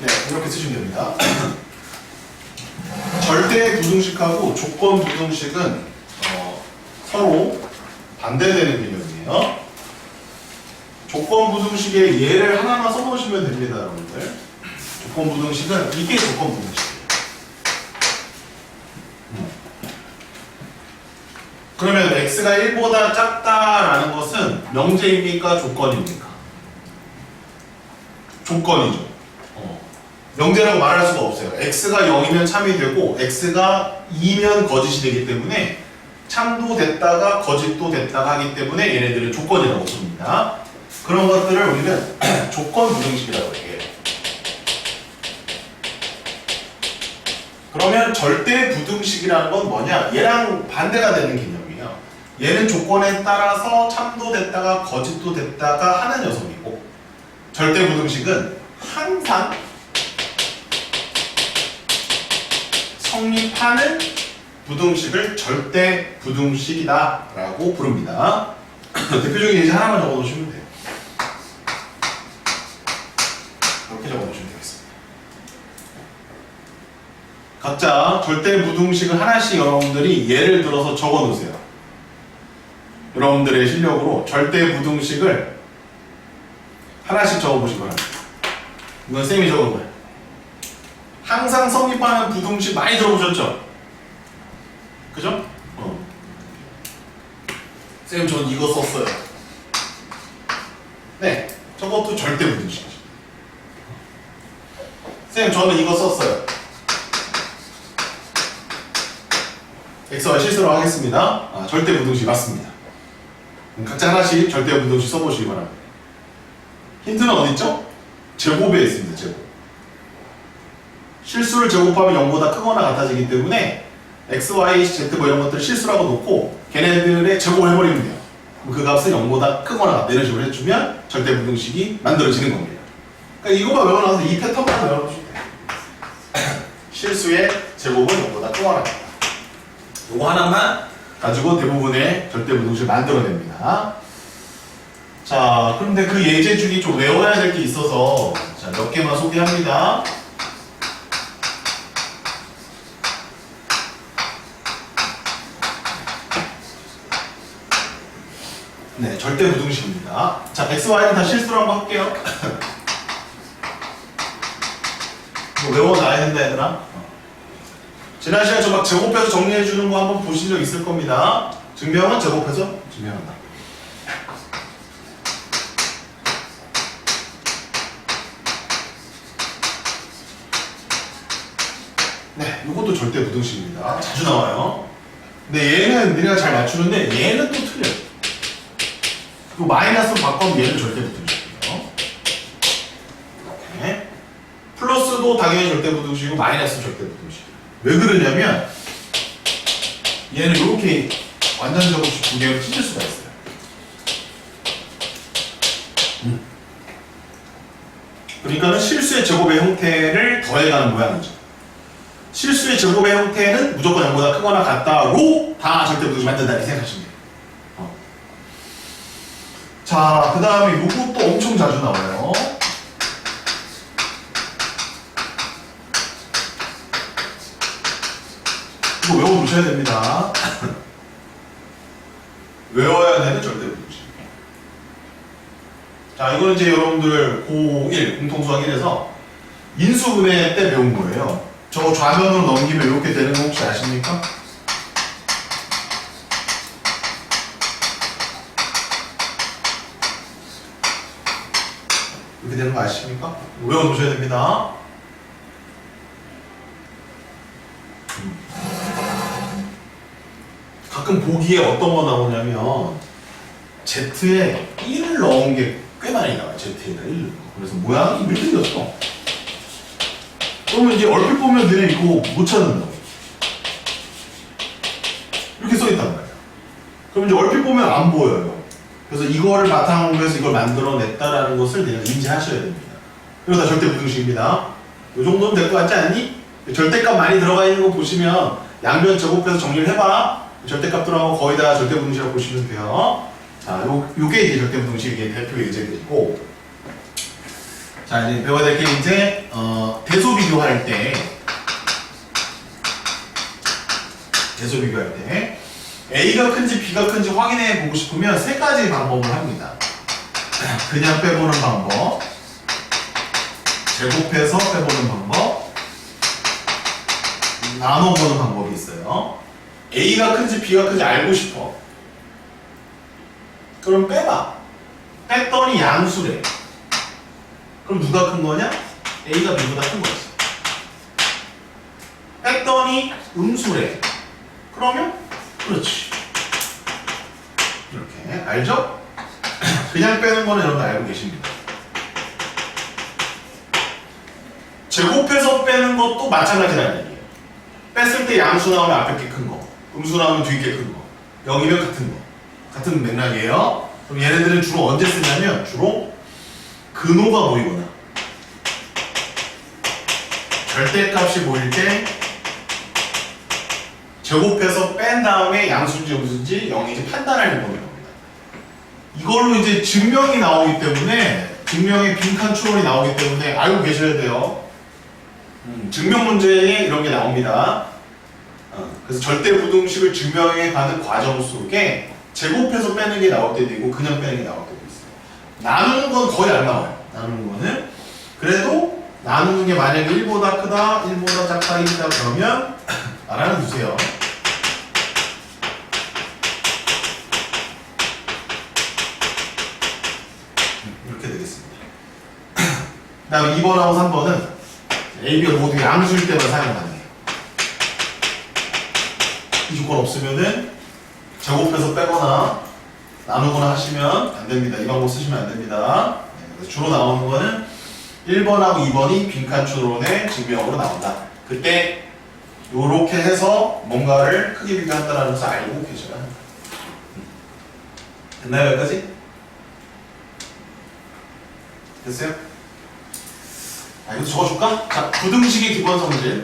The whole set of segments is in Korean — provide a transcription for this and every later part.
네, 이렇게 쓰시면 됩니다. 절대 부등식하고 조건 부등식은 서로 반대되는 개념이에요. 조건 부등식의 예를 하나만 써보시면 됩니다, 여러분들. 조건 부등식은 이게 조건 부등식이에요. 그러면 x가 1보다 작다라는 것은 명제입니까? 조건입니까? 조건이죠. 명제라고 말할 수가 없어요. x가 0이면 참이 되고 x가 2면 거짓이 되기 때문에 참도 됐다가 거짓도 됐다가 하기 때문에 얘네들은 조건이라고 부릅니다. 그런 것들을 우리는 조건 부등식이라고 얘기해요. 그러면 절대 부등식이라는 건 뭐냐? 얘랑 반대가 되는 개념이에요. 얘는 조건에 따라서 참도 됐다가 거짓도 됐다가 하는 녀석이고, 절대 부등식은 항상 성립하는 부등식을 절대 부등식이다 라고 부릅니다. 대표적인 예시 하나만 적어놓으시면 돼요. 이렇게 적어놓으시면 되겠습니다. 각자 절대 부등식을 하나씩 여러분들이 예를 들어서 적어놓으세요. 여러분들의 실력으로 절대 부등식을 하나씩 적어보시기 바랍니다. 이건 쌤이 적은 거예요. 항상 성립하는 부등식 많이 들어보셨죠? 그죠? 쌤, 전 이거 썼어요. 네, 저것도 절대 부등식이죠. 쌤, 저는 이거 썼어요. X와 실수로 하겠습니다. 절대 부등식 맞습니다. 각자 하나씩 절대 부등식 써보시기 바랍니다. 힌트는 어디 있죠? 제곱에 있습니다. 제곱. 실수를 제곱하면 0보다 크거나 같아지기 때문에 x, y, z 뭐 이런 것들을 실수라고 놓고 걔네들의 제곱을 해버리면 돼요. 그럼 그 값은 0보다 크거나 같다 이런 식으로 해주면 절대 부등식이 만들어지는 겁니다. 그러니까 이거만 외워놔서 이 패턴만 외워놓으시면 돼요. 실수의 제곱은 0보다 크거나 같다. 이거 하나만 가지고 대부분의 절대 부등식을 만들어냅니다. 자, 그런데 그 예제 중에 좀 외워야 될 게 있어서 자, 몇 개만 소개합니다. 네, 절대 부등식입니다. 자, x, y는 다 실수로 한번 할게요. 이거 외워놔야 된다, 얘들아. 지난 시간에 저 막 제곱해서 정리해주는 거 한번 보신 적 있을 겁니다. 증명은 제곱해서 증명한다. 네, 이것도 절대 부등식입니다. 자주 나와요. 근데 얘는 우리가 잘 맞추는데 얘는 또 틀려요. 그리고 마이너스로 바꾸면 얘는 절대 부등식이에요. 이렇게. 플러스도 당연히 절대 부등식이고 마이너스는 절대 부등식이에요. 왜 그러냐면 얘는 이렇게 완전적으로 두 개로 찢을 수가 있어요. 그러니까는 실수의 제곱의 형태를 더해가는 모양이죠. 실수의 제곱의 형태는 무조건 0보다 크거나 같다로 다 절대 부등식 만든다 이렇게 생각하시면 돼요. 자, 그 다음에 이것도 엄청 자주 나와요. 이거 외워두셔야 됩니다. 외워야 되는 절대 부등식. 자, 이거는 이제 여러분들 고1 공통수학 1에서 인수분해 때 배운 거예요. 저거 좌변으로 넘기면 이렇게 되는 거 혹시 아십니까? 이렇게 되는 거 아십니까? 외워두셔야 됩니다. 가끔 보기에 어떤 거 나오냐면 Z에 1을 넣은 게 꽤 많이 나와요. Z에다 1을. 그래서 모양이 밀리겠어. 그러면 이제 얼핏 보면 너네 이거 못 찾는다고. 이렇게 써있단 말이야. 그럼 이제 얼핏 보면 안 보여요. 그래서 이거를 바탕으로 해서 이걸 만들어냈다라는 것을 내가 인지하셔야 됩니다. 이거 다 절대 부등식입니다. 이 정도는 될 것 같지 않니? 절대값 많이 들어가 있는 거 보시면 양변 제곱해서 정리를 해봐. 절대값들하고 거의 다 절대 부등식이라고 보시면 돼요. 자, 요게 이제 절대 부등식의 대표 예제들이고, 자, 이제 배워야 될 게 이제 대소 비교할 때 A가 큰지 B가 큰지 확인해 보고 싶으면 세 가지 방법을 합니다. 그냥 빼보는 방법, 제곱해서 빼보는 방법, 나눠보는 방법이 있어요. A가 큰지 B가 큰지 알고 싶어. 그럼 빼봐. 뺐더니 양수래. 그럼 누가 큰 거냐? A가 B보다 큰 거지. 뺐더니 음수래. 그러면 그렇지. 이렇게 알죠? 그냥 빼는 거는 여러분 알고 계십니다. 제곱해서 빼는 것도 마찬가지라는 얘기예요. 뺐을 때 양수 나오면 앞에 게 큰 거, 음수 나오면 뒤에 게 큰 거, 0이면 같은 거. 같은 맥락이에요. 그럼 얘네들은 주로 언제 쓰냐면 주로 근호가 보이거나 절대값이 보일 때 제곱해서 뺀 다음에 양수인지 음수인지 0인지 판단하는 겁니다. 이걸로 이제 증명이 나오기 때문에 증명의 빈칸 추론이 나오기 때문에 알고 계셔야 돼요. 증명 문제에 이런 게 나옵니다. 그래서 절대 부등식을 증명해 가는 과정 속에 제곱해서 빼는 게 나올 때도 있고 그냥 빼는 게 나올 때도 있어요. 나누는 건 거의 안 나와요. 나누는 거는 그래도 나누는 게 만약에 1보다 크다, 1보다 작다, 1이다 그러면 알아는 두세요. 이렇게 되겠습니다. 그 다음 2번하고 3번은 A, B가 모두 양수일 때만 사용 가능해요. 이 조건 없으면은 제곱해서 빼거나 나누거나 하시면 안 됩니다. 이 방법 쓰시면 안 됩니다. 네, 주로 나오는 거는 1번하고 2번이 빈칸 추론의 증명으로 나온다. 그때 요렇게 해서 뭔가를 크게 비교한다는 것을 알고 계셔야 합니다. 됐나요? 여기까지? 됐어요? 이거 적어줄까? 자, 부등식의 기본 성질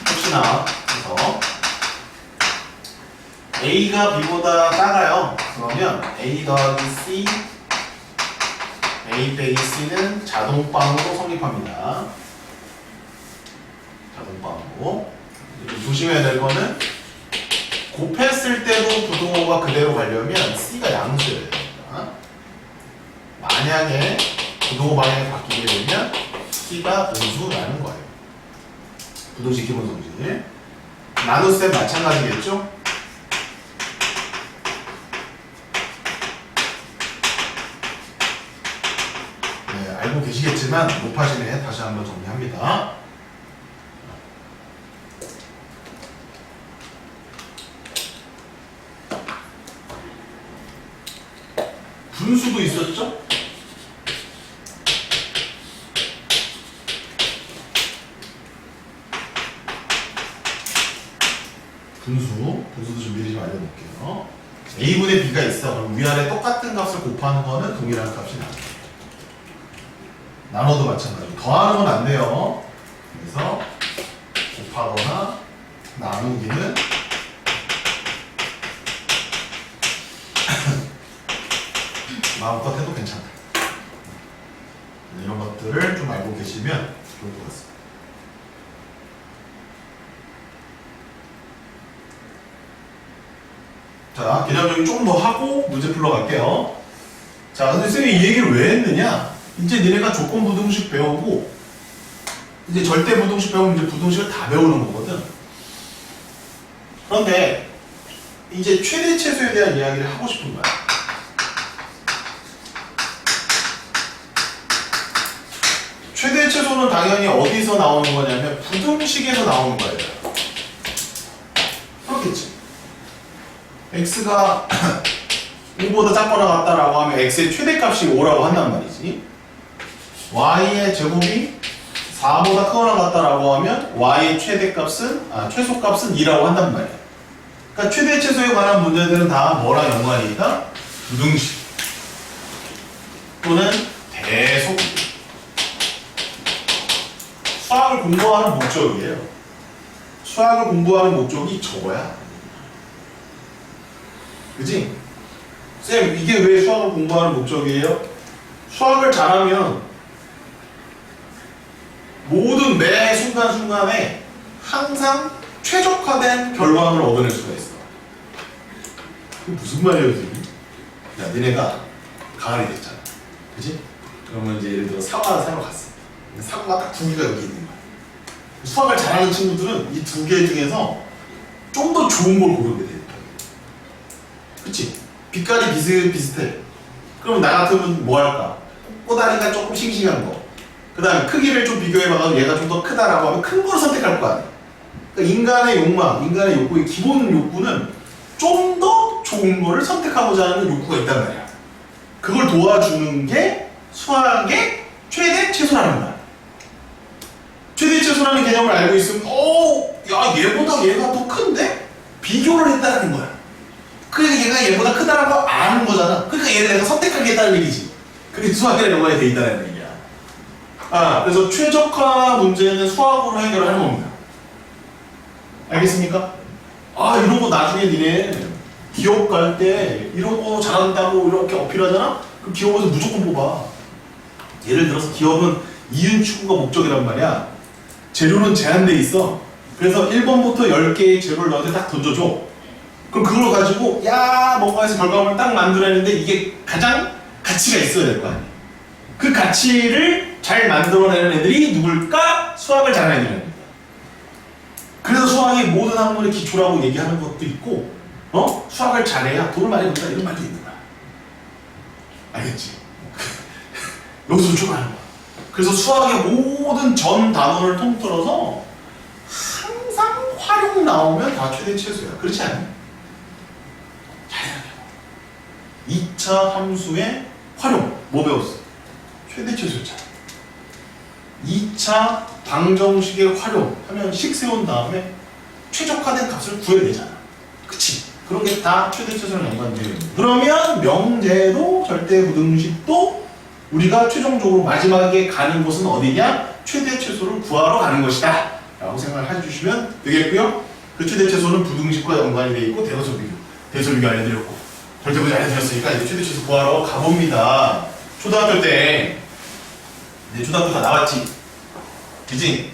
혹시나 해서 A가 B보다 작아요. 그러면 A 더하기 C A 빼기 C는 자동방으로 성립합니다. 자동방으로. 조심해야 될 거는 곱했을 때도 부등호가 그대로 가려면 C가 양수여야 됩니다. 만약에 부등호 방향이 바뀌게 되면 C가 음수라는 거예요. 부등식 기본 성질. 나눗셈 마찬가지겠죠? 알고 계시겠지만 못하시네. 다시 한번 정리합니다. 분수도 있었죠? 분수도 좀 미리 좀 알려볼게요. A분의 B가 있어. 그럼 위아래 똑같은 값을 곱하는 거는 동일한 값이 나와요. 나눠도 마찬가지고 더하는 건 안 돼요. 그래서 곱하거나 나누기는 마음껏 해도 괜찮다. 이런 것들을 좀 알고 계시면 좋을 것 같습니다. 자, 개념적인 조금 더 하고 문제 풀러 갈게요. 자, 근데 쌤이 이 얘기를 왜 했느냐? 이제 니네가 조건 부등식 배우고 이제 절대 부등식 배우면 이제 부등식을 다 배우는 거거든. 그런데 이제 최대 최소에 대한 이야기를 하고 싶은 거야. 최대 최소는 당연히 어디서 나오는 거냐면 부등식에서 나오는 거예요. 그렇겠지. x가 5보다 작거나 같다라고 하면 x의 최대값이 5라고 한단 말이지. y의 제곱이 4보다 크거나 같다라고 하면 y의 최소값은 2라고 한단 말이야. 그러니까 최대 최소에 관한 문제들은 다 뭐랑 연관이 있다? 부등식 또는 대소. 수학을 공부하는 목적이에요. 수학을 공부하는 목적이 저거야. 그지? 쌤, 이게 왜 수학을 공부하는 목적이에요? 수학을 잘하면 모든 매 순간순간에 항상 최적화된 결과물을 얻어낼 수가 있어. 그게 무슨 말이에요, 지금? 야, 니네가 가을이 됐잖아. 그지? 그러면 이제 예를 들어 사과를 사러 갔어. 사과가 딱 두 개가 여기 있는 거야. 수학을 잘하는 친구들은 이 두 개 중에서 좀 더 좋은 걸 고르게 돼. 그치? 빛깔이 비슷비슷해. 그럼 나 같으면 뭐 할까? 꼬다리가 조금 싱싱한 거. 그 다음에 크기를 좀 비교해봐서 얘가 좀 더 크다라고 하면 큰 거를 선택할 거 아니야. 그러니까 인간의 욕망, 인간의 욕구의 기본 욕구는 좀 더 좋은 거를 선택하고자 하는 욕구가 있단 말이야. 그걸 도와주는 게 수학의 최대 최소라는 거야. 최대 최소라는 개념을 알고 있으면 야 얘보다 얘가 더 큰데? 비교를 했다는 거야. 그러니까 얘가 얘보다 크다라고 아는 거잖아. 그러니까 얘를 내가 선택하겠다는 얘기지. 그게 수학의 연관이 돼 있다는 얘기야. 그래서 최적화 문제는 수학으로 해결하는 겁니다. 알겠습니까? 이런 거 나중에 니네 기업 갈 때 이런 거 잘한다고 이렇게 어필하잖아? 그럼 기업에서 무조건 뽑아. 예를 들어서 기업은 이윤 추구가 목적이란 말이야. 재료는 제한돼 있어. 그래서 1번부터 10개의 재료를 너한테 딱 던져줘. 그럼 그걸 가지고 뭔가 해서 결과물을 딱 만들어내는데 이게 가장 가치가 있어야 될 거 아니야. 그 가치를 잘 만들어내는 애들이 누굴까? 수학을 잘하는 애들입니다. 그래서 수학이 모든 학문의 기초라고 얘기하는 것도 있고 수학을 잘해야 돈을 많이 번다 이런 말도 있는 거야. 알겠지? 여기서 출발하는 거야. 그래서 수학의 모든 전 단원을 통틀어서 항상 활용 나오면 다 최대 최소야. 그렇지 않니? 잘해야 돼요. 2차 함수의 활용 뭐 배웠어? 최대 최소였잖아. 2차 방정식의 활용하면 식 세운 다음에 최적화된 값을 구해야 되잖아. 그치? 그런 게 다 최대 최소랑 연관되어 있는 거야. 그러면 명제도 절대부등식도 우리가 최종적으로 마지막에 가는 곳은 어디냐? 최대 최소를 구하러 가는 것이다 라고 생각을 해주시면 되겠고요. 그 최대 최소는 부등식과 연관이 되어 있고 대소비교 알려드렸고 절대부등식 알려드렸으니까 이제 최대 최소 구하러 가봅니다. 초등학교 때 이제 초등학교 다 나왔지? 그지?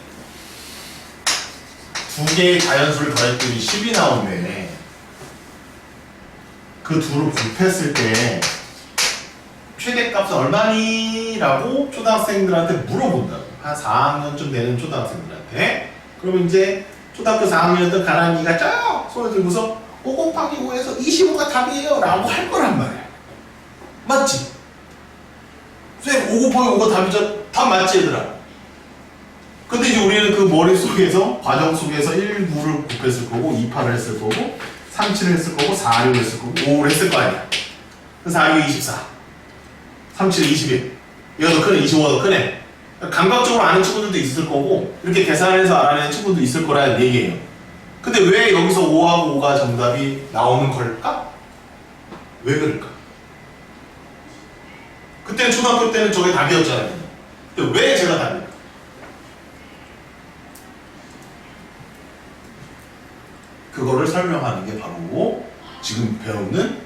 두 개의 자연수를 더했더니 10이 나오네. 그 둘을 곱했을 때 최대값은 얼마니? 라고 초등학생들한테 물어본다고. 한 4학년쯤 되는 초등학생들한테. 그러면 이제 초등학교 4학년이었던 가람이가 쫙 손을 들고서 5 곱하기 5에서 25가 답이에요 라고 할 거란 말이야. 맞지? 선생님 5 곱하기 5가 답이죠? 답 맞지 얘들아? 근데 이제 우리는 그 머릿속에서 과정 속에서 1, 9를 곱했을 거고 2, 8을 했을 거고 3, 7을 했을 거고 4, 6을 했을 거고 5를 했을 거 아니야. 4, 6, 24 3, 7, 21 얘가 더 크네. 25가 더 크네. 감각적으로 아는 친구들도 있을 거고 이렇게 계산해서 알아내는 친구도 있을 거라는 얘기예요. 근데 왜 여기서 5하고 5가 정답이 나오는 걸까? 왜 그럴까? 그때는 초등학교 때는 저게 답이었잖아요. 근데 왜 제가 답일까? 그거를 설명하는 게 바로 지금 배우는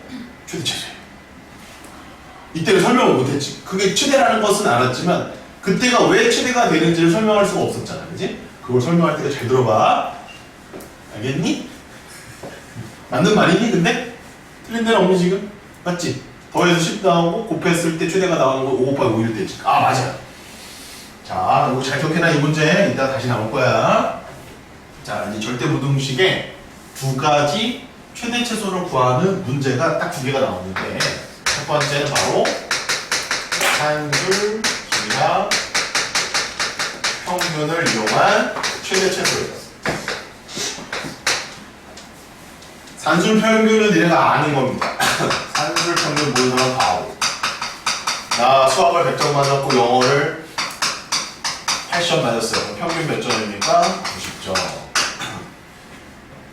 최대 최소예요. 이때는 설명을 못했지. 그게 최대라는 것은 알았지만 그때가 왜 최대가 되는지를 설명할 수가 없었잖아. 그지? 그걸 설명할 때가 잘 들어봐. 알겠니? 맞는 말이니 근데? 틀린 데는 없니 지금? 맞지? 더해서 10 나오고 곱했을 때 최대가 나오는 거 5 곱하기 5일 때지. 맞아. 자, 이거 잘 기억해놔. 이 문제 이따 다시 나올 거야. 자, 이제 절대부등식에 두 가지 최대 최소를 구하는 문제가 딱 두 개가 나오는데 첫 번째는 바로 산술, 기하, 평균을 이용한 최대 최소예요. 산술 평균은 니네가 아는 겁니다. 산술 평균 모르는 사람 다 알고. 나 수학을 100점 맞았고 영어를 80점 맞았어요. 평균 몇 점입니까? 90점.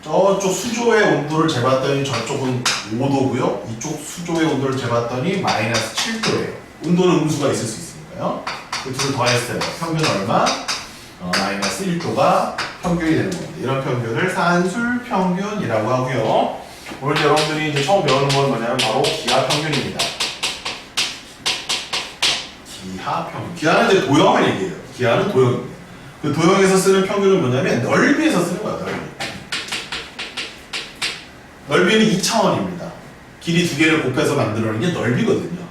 저쪽 수조의 온도를 재봤더니 저쪽은 5도고요. 이쪽 수조의 온도를 재봤더니 마이너스 7도예요. 온도는 음수가 있을 수 있으니까요. 그 둘을 더했을 때 평균 얼마? 마이너스 1도가 평균이 되는 겁니다. 이런 평균을 산술 평균이라고 하고요. 오늘 여러분들이 이제 처음 배우는 건 뭐냐면 바로 기하 평균입니다. 기하평균. 기하는 이제 도형을 얘기해요. 기하는 도형입니다. 그 도형에서 쓰는 평균은 뭐냐면 넓이에서 쓰는 거야, 넓이. 넓이는 2차원입니다. 길이 두 개를 곱해서 만들어낸 게 넓이거든요.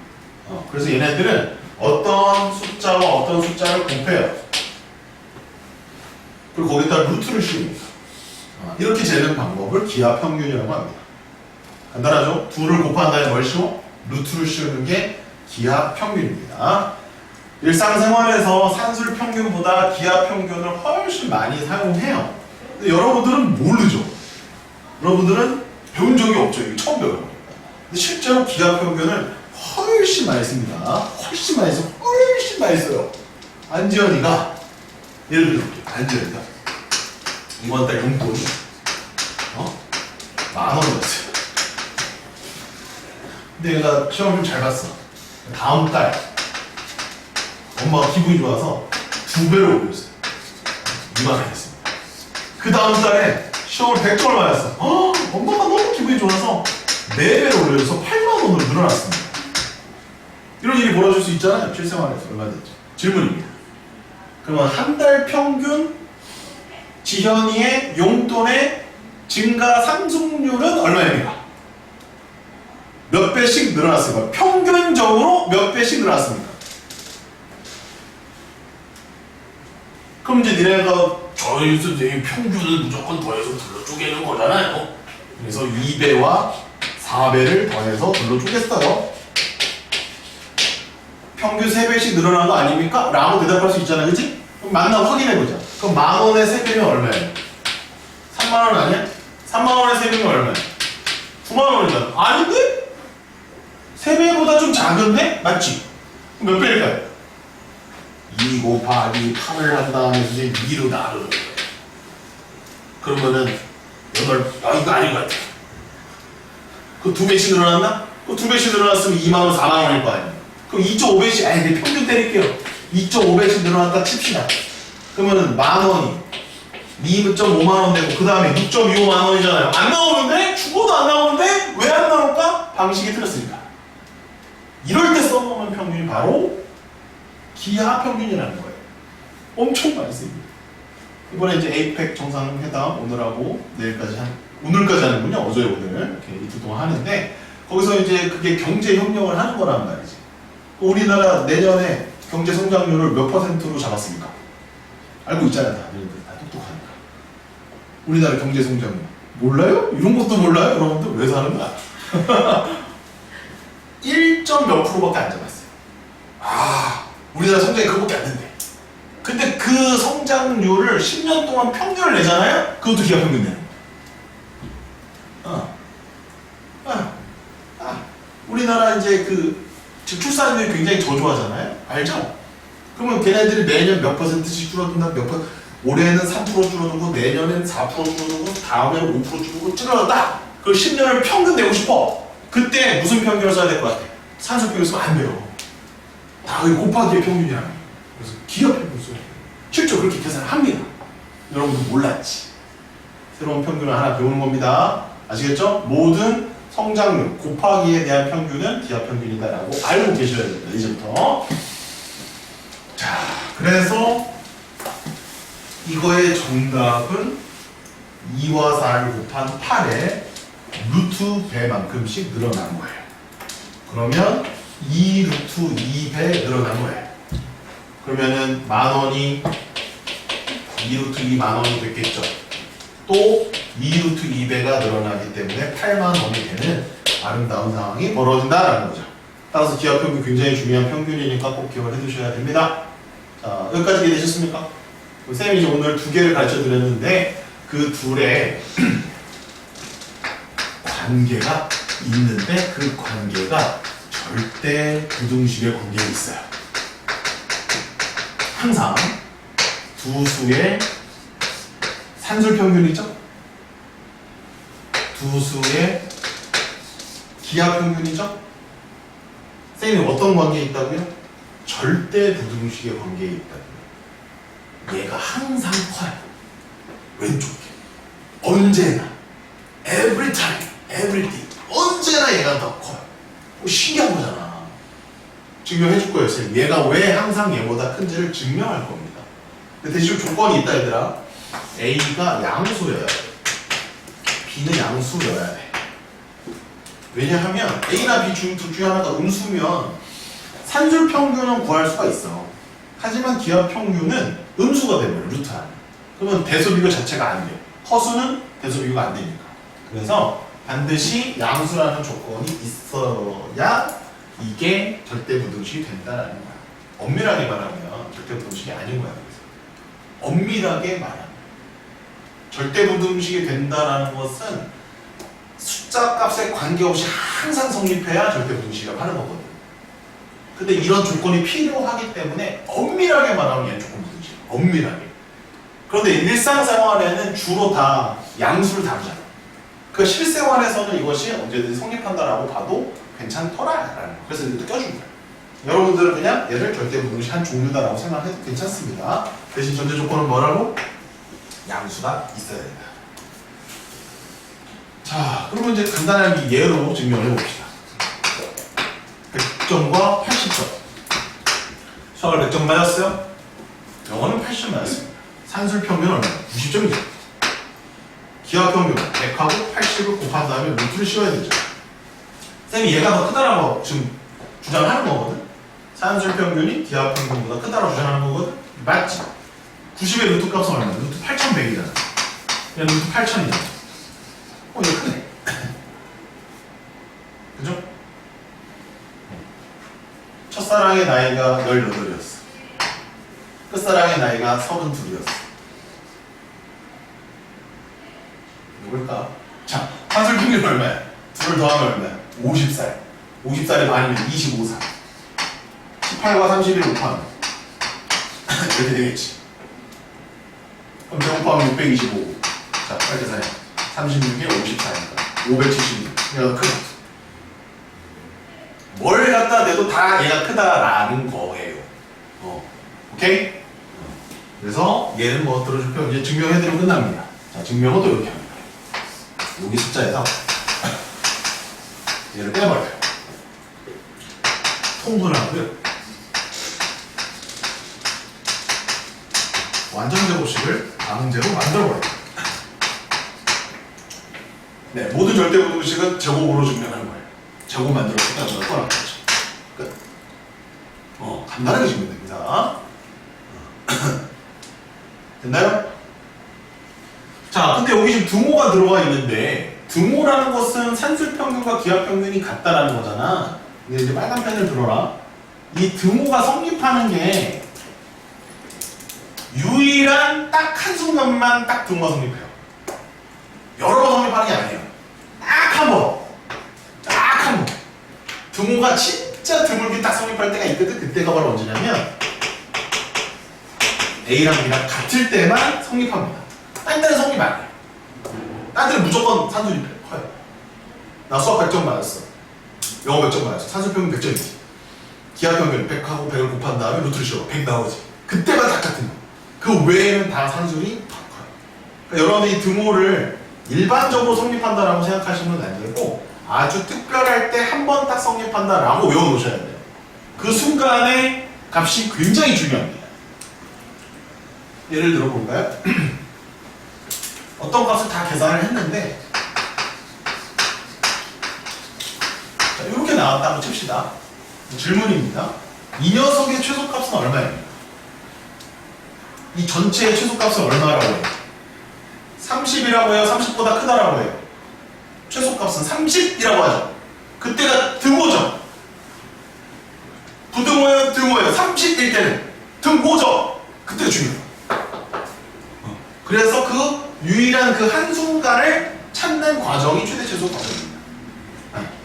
그래서 얘네들은 어떤 숫자와 어떤 숫자를 곱해요. 그리고 거기다 루트를 씌웁니다. 이렇게 재는 방법을 기하평균이라고 합니다. 간단하죠? 둘을 곱한 다음에 뭘 씌워? 루트를 씌우는 게 기하평균입니다. 일상생활에서 산술평균보다 기하평균을 훨씬 많이 사용해요. 근데 여러분들은 모르죠. 여러분들은 배운 적이 없죠. 이거 처음 배워요. 근데 실제로 기하평균을 훨씬 많이 씁니다. 훨씬 많이 써. 훨씬 많이 써요. 안지연이가 예를 들어볼게요. 안지연이가 이번 달 용돈이 10,000원이었어요. 근데 얘가 시험 좀 잘 봤어. 다음 달 엄마가 기분이 좋아서 2배로 올렸어요. 2만원 했습니다. 그 다음 달에 시험을 100점을 맞았어. 엄마가 너무 기분이 좋아서 4배로 올려서 8만원으로 늘어났습니다. 이런 일이 벌어질 수 있잖아요. 실생활에서 얼마든지. 질문입니다. 그러면 한 달 평균 지현이의 용돈의 증가 상승률은 얼마입니까? 몇 배씩 늘어났습니까? 평균적으로 몇 배씩 늘어났습니까? 그럼 이제 니네가 저희 선생님 평균을 무조건 더해서 둘러 쪼개는 거잖아요. 그래서 2배와 4배를 더해서 둘러 쪼갰어요. 평균 3배씩 늘어난 거 아닙니까? 라고 대답할 수 있잖아, 그치? 그럼 만나 확인해보자. 그럼 10,000원에 3배면 얼마야? 30,000원 아니야? 30,000원에 3배면 얼마야? 90,000원이잖아. 아닌데? 3배보다 좀 작은데? 맞지? 그럼 몇 배일까요? 2 곱하기 8을 한 다음에 이제 2로 나누는 거예요. 그러면은 8, 이거 아닌 것 같아. 그 2배씩 늘어났나? 그 2배씩 늘어났으면 20,000원, 40,000원일 거 아니야. 그럼 2.5배씩, 내 평균 때릴게요. 2.5배씩 늘어났다 칩시다. 그러면은 10,000원이 2.5만원 되고, 그 다음에 6.25만원이잖아요. 안 나오는데? 죽어도 안 나오는데? 왜 안 나올까? 방식이 틀렸으니까. 이럴 때 써먹는 평균이 바로 기하평균이라는 거예요. 엄청 많이 쓰입니다. 이번에 이제 에이펙 정상회담 오늘하고 내일까지 오늘까지 하는군요. 어제 오늘 이렇게 이틀 동안 하는데 거기서 이제 그게 경제 협력을 하는 거란 말이지. 우리나라 내년에 경제 성장률을 몇 %로 잡았습니까? 알고 있잖아요. 다 똑똑하니까. 우리나라 경제 성장률 몰라요? 이런 것도 몰라요? 여러분들 왜 사는 거야? 1. 몇 %밖에 안 잡았어요. 우리나라 성장이 그거밖에 안 된대. 근데 그 성장률을 10년 동안 평균을 내잖아요? 그것도 기하평균 내는 거야. 우리나라 이제 그 출산율이 굉장히 저조하잖아요? 알죠? 그러면 걔네들이 매년 몇 %씩 줄어든다, 올해는 3% 줄어들고, 내년엔 4% 줄어들고, 다음에는 5% 줄어들고, 줄어들었다! 그걸 10년을 평균 내고 싶어! 그때 무슨 평균을 써야 될 것 같아? 산술평균 쓰면 안 돼요. 다 곱하기의 평균이라는 거예요. 그래서 기하평균 써야 돼요. 실제로 그렇게 계산을 합니다. 여러분도 몰랐지. 새로운 평균을 하나 배우는 겁니다. 아시겠죠? 모든 성장률, 곱하기에 대한 평균은 기하평균이다라고 알고 계셔야 됩니다. 이제부터. 자, 그래서 이거의 정답은 2와 4를 곱한 8에 루트 배만큼씩 늘어난 거예요. 그러면 2 루트 2배 늘어난 거예요. 그러면은 10,000원이 2 루트 2만원이 됐겠죠. 또 2 루트 2배가 늘어나기 때문에 8만원이 되는 아름다운 상황이 벌어진다라는 거죠. 따라서 기하평균 굉장히 중요한 평균이니까 꼭 기억을 해두셔야 됩니다. 자, 여기까지 이해되셨습니까? 쌤이 이제 오늘 2개를 가르쳐 드렸는데 그 둘의 관계가 있는데 그 관계가 절대 부등식의 관계가 있어요. 항상 두 수의 산술평균이죠? 두 수의 기하평균이죠? 쌤이 어떤 관계에 있다고요? 절대 부등식의 관계에 있다고요. 얘가 항상 커요. 왼쪽에. 언제나. Every time. Everything. 언제나 얘가 더 커요. 신기한 거잖아. 증명해 줄 거예요. 선생님. 얘가 왜 항상 얘보다 큰지를 증명할 겁니다. 근데 대신 조건이 있다 얘들아. A가 양수여야 돼. B는 양수여야 돼. 왜냐하면 A나 B 둘 중에 하나가 음수면 산술 평균은 구할 수가 있어. 하지만 기하 평균은 음수가 되면 루트 안에. 그러면 대소비교 자체가 안 돼. 허수는 대소비교가 안 되니까. 그래서 반드시 양수라는 조건이 있어야 이게 절대부등식이 된다라는 거야. 엄밀하게 말하면 절대부등식이 아닌 거야. 그래서 엄밀하게 말하면 절대부등식이 된다라는 것은 숫자 값에 관계없이 항상 성립해야 절대부등식이라고 하는 거거든. 근데 이런 조건이 필요하기 때문에 엄밀하게 말하면 얘는 조건부등식. 엄밀하게. 그런데 일상생활에는 주로 다 양수를 다루잖아. 그 실생활에서는 이것이 언제든지 성립한다라고 봐도 괜찮더라라는 거. 그래서 이것도 껴준 거야. 여러분들은 그냥 얘를 절대부등식 한 종류다라고 생각해도 괜찮습니다. 대신 전제 조건은 뭐라고? 양수가 있어야 된다. 자, 그러면 이제 간단하게 예로 증명을 해봅시다. 100점과 80점. 수학을 100점 맞았어요? 영어는 80점 맞았습니다. 산술 평균은 얼마나? 90점이죠. 기하 평균 100하고 80을 곱한 다음에 루트를 씌워야 되죠. 쌤이 얘가 더 크다라고 지금 주장을 하는 거거든. 산술 평균이 기하 평균보다 크다라고 주장하는 거거든. 맞지? 90의 루트 값은 얼마야? 루트 8100이잖아. 얘는 루트 8000이잖아. 이거 크네. 그죠? 첫사랑의 나이가 18이었어. 끝사랑의 나이가 32이었어. 누굴까? 자, 산술 평균 얼마야? 둘을 더하면 얼마야? 50살. 50살의 반이면 25살. 18과 31을 곱하면 이렇게 되겠지. 그럼 제곱 곱하면 625. 자, 빨리 계산해. 36에 54니까 576. 얘가 크다. 뭘 갖다 대도 다 얘가 크다라는 거예요. 오케이? 그래서 얘는 뭐 들어줄게요. 이제 증명해드리면 끝납니다. 자, 증명은 또 이렇게 합니다. 여기 숫자에서 얘를 빼버려요. 통분하고요. 완전 제곱식을 방제로 만들어버려요. 네, 모든 절대부등식은 제곱으로 증명하는 거예요. 제곱 만들었으니까 저걸 꺼내는 거죠. 끝. 간단하게 증명됩니다. 됐나요? 자, 근데 여기 지금 등호가 들어가 있는데 등호라는 것은 산술평균과 기하평균이 같다라는 거잖아. 근데 이제 빨간 펜을 들어라. 이 등호가 성립하는 게 유일한 딱 한순간만 딱 등호가 성립해요. 여러 번 성립하는 게 아니에요. 딱 한 번. 딱 한 번. 등호가 진짜 드물게 딱 성립할 때가 있거든. 그때가 바로 언제냐면 A랑 B랑 같을 때만 성립합니다. 딴 데는 성립 안 해요. 딴 데는 무조건 산술이 커요. 나 수학 100점 맞았어. 영어 100점 맞았어. 산술평균 100점이지. 기하평균 100하고 100을 곱한 다음에 루트를 씌워. 100 나오지. 그때만 딱 같은 거. 그 외에는 다 산술이 커요. 그러니까 여러분들이 등호를 일반적으로 성립한다라고 생각하시면 안 되고 아주 특별할 때 한 번 딱 성립한다라고 외워놓으셔야 돼요. 그 순간의 값이 굉장히 중요합니다. 예를 들어 볼까요? 어떤 값을 다 계산을 했는데 자, 이렇게 나왔다고 칩시다. 질문입니다. 이 녀석의 최소값은 얼마입니까? 이 전체의 최소값은 얼마라고 해요? 30이라고 해요? 30보다 크다라고 해요? 최소값은 30이라고 하죠. 그때가 등호죠. 부등호예요? 등호예요? 30일 때는 등호죠. 그때가 중요해요. 그래서 그 유일한 그 한순간을 찾는 과정이 최대 최소 과정입니다.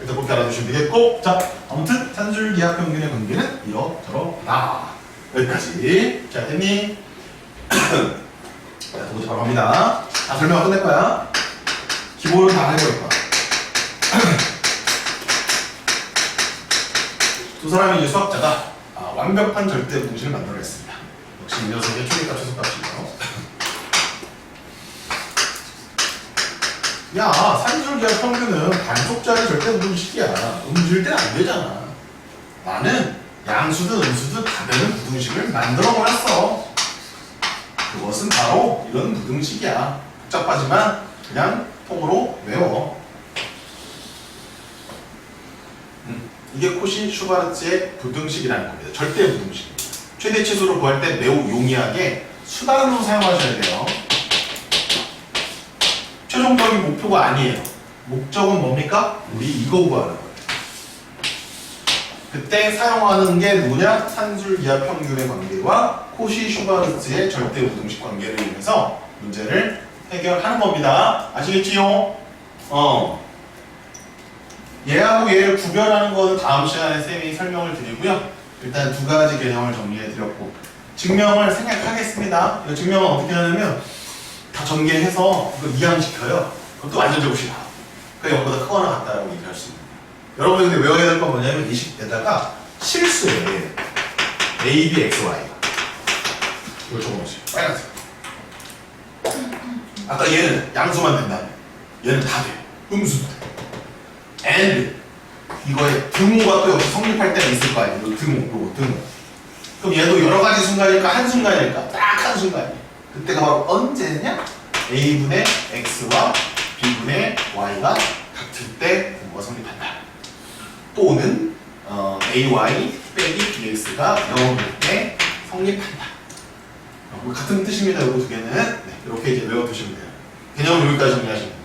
일단 그렇게 알아두시면 되겠고, 자, 아무튼 산술 기하평균의 관계는 이러저러다. 여기까지. 자, 됐니? 자, 두 번째 바로 갑니다. 자, 설명을 끝낼 거야. 기본을 다 해볼 거야. 두 사람이 이제 수학자가 완벽한 절대부등식을 만들어냈습니다. 역시 이 녀석의 초기값 최소값이고요. 야, 산술 기하평균은 단속자의 절대부등식이야. 음수일 때는 안 되잖아. 나는 양수든 음수든 다 되는 부등식을 만들어 버렸어. 그것은 바로 이런 부등식이야. 복잡하지만 그냥 통으로 외워. 이게 코시 슈바르츠의 부등식이라는 겁니다. 절대 부등식입니다. 최대 치수를 구할 때 매우 용이하게 수단으로 사용하셔야 돼요. 최종적인 목표가 아니에요. 목적은 뭡니까? 우리 이거 구하는 거예요. 그때 사용하는 게 누구냐? 산술기하 평균의 관계와 코시 슈바르츠의 절대 부등식 관계를 이용해서 문제를 해결하는 겁니다. 아시겠지요? 얘하고 얘를 구별하는 거는 다음 시간에 쌤이 설명을 드리고요. 일단 두 가지 개념을 정리해 드렸고, 증명을 생략하겠습니다. 이 증명은 어떻게 하냐면 다 전개해서 이거 이항시켜요. 그것도 완전 제곱이야. 그러니까 0보다 크거나 같다라고 얘기할 수 있는. 여러분이 근데 외워야 될 건 뭐냐면 이 식에다가 실수에 A, B, X, Y가 이걸 적어놓으세요. 빨간색. 아까 얘는 양수만 된다면 얘는 다 돼. 음수도 돼. and 이거에 등호가 또 여기 성립할 때가 있을 거 아니에요. 등호. 그럼 얘도 여러 가지 순간일까? 한 순간일까? 딱 한 순간이에요. 그때가 바로 언제냐? A분의 X와 B분의 Y가 같을 때 등호가 성립한다. 또는 AY 빼기 BX가 0일 때 성립한다. 같은 뜻입니다. 이거 두 개는. 네, 이렇게 이제 외워두시면 돼요. 개념은 여기까지 정리하시면 돼요.